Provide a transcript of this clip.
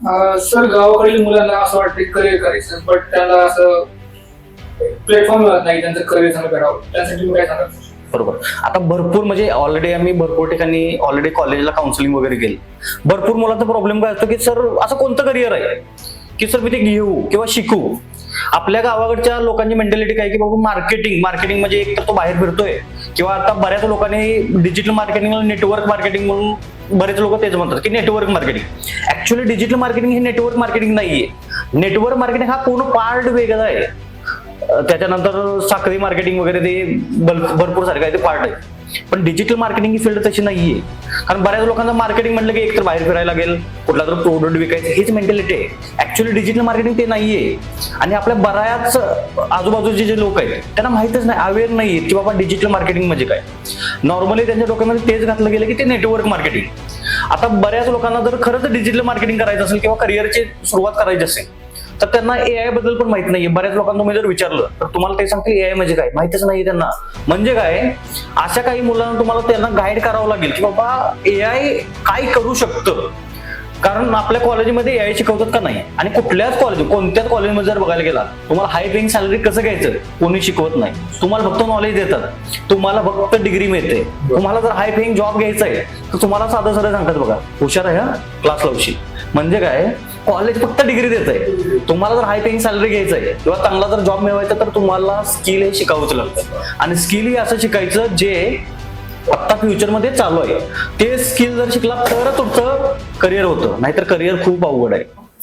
Sir, गावाकडील मुलांना असं वाटतं करिअर करायचं, बट त्याला असं प्लॅटफॉर्म मिळत नाही त्यांचं करिअर चांगलं करावं. त्यासाठी तुम्ही काय सांगाल? बरोबर. आता भरपूर म्हणजे ऑलरेडी आम्ही भरपूर ठिकाणी ऑलरेडी कॉलेजला काउन्सिलिंग वगैरे केली. भरपूर मुलांचा प्रॉब्लेम काय असतो की सर असं कोणतं करिअर आहे की सर मी ते घेऊ किंवा शिकू. आपल्या गावाकडच्या लोकांची मेंटॅलिटी काय की बाबा मार्केटिंग म्हणजे एक तर तो बाहेर फिरतोय किंवा आता बऱ्याच लोकांनी डिजिटल मार्केटिंग नेटवर्क मार्केटिंग म्हणून बरेच लोक तेच म्हणतात की network marketing. Actually digital marketing हे नेटवर्क मार्केटिंग नाहीये. नेटवर्क मार्केटिंग हा पूर्ण पार्ट वेगळा आहे. त्याच्यानंतर साखळी मार्केटिंग वगैरे ते भरपूर सारखं आहे, ते पार्ट आहे. पण डिजिटल मार्केटिंग ही फील्ड तशी नाहीये. कारण बऱ्याच लोकांना मार्केटिंग म्हटलं की एकतर बाहेर फिरायला लागेल, कुठला तर प्रोडक्ट विकायचं, हीच मेंटॅलिटी आहे. ऍक्च्युअली डिजिटल मार्केटिंग ते नाहीये. आणि आपल्या बऱ्याच आजूबाजूचे जे लोक आहेत त्यांना माहितच नाही, अवेअर नाहीये की बाबा डिजिटल मार्केटिंग म्हणजे काय. नॉर्मली त्यांच्या डोक्यामध्ये तेच घातलं गेलं की ते नेटवर्क मार्केटिंग. आता बऱ्याच लोकांना जर खरंच डिजिटल मार्केटिंग करायचं असेल किंवा करिअरची सुरुवात करायची असेल तर त्यांना एआय बद्दल पण माहित नाहीये. बऱ्याच लोकांना तुम्ही जर विचारलं तर तुम्हाला ते सांगतील एआय म्हणजे काय, माहितच नाहीये त्यांना. म्हणजे काय, अशा काही मुलांना तुम्हाला त्यांना गाईड करावं लागेल की बाबा एआय काय करू शकतं. कारण आपल्या कॉलेजमध्ये एआय शिकवतात का नाही, आणि कोणत्याच कॉलेजमध्ये जर बघायला गेला तुम्हाला हाय पेइंग सॅलरी कसं घ्यायचं कोणी शिकवत नाही. तुम्हाला फक्त नॉलेज देतात, तुम्हाला फक्त डिग्री मिळते. तुम्हाला जर हाय पेइंग जॉब घ्यायचा आहे तर तुम्हाला साधं सरळ सांगतात बघा, हुशार आहे हा, क्लास लावशी. म्हणजे काय, कॉलेज फक्त डिग्री देत आहे. तुम्हाला जर हाय पेइंग सॅलरी घ्यायचं आहे किंवा चांगला जर जॉब मिळवायचा तर तुम्हाला स्किल हे शिकावंच लागतं. आणि स्किल हे असं शिकायचं जे आता फ्युचरमध्ये चालू आहे. ते स्किल जर शिकला तर तुमचं करिअर होतं, नाहीतर करिअर खूप अवघड आहे.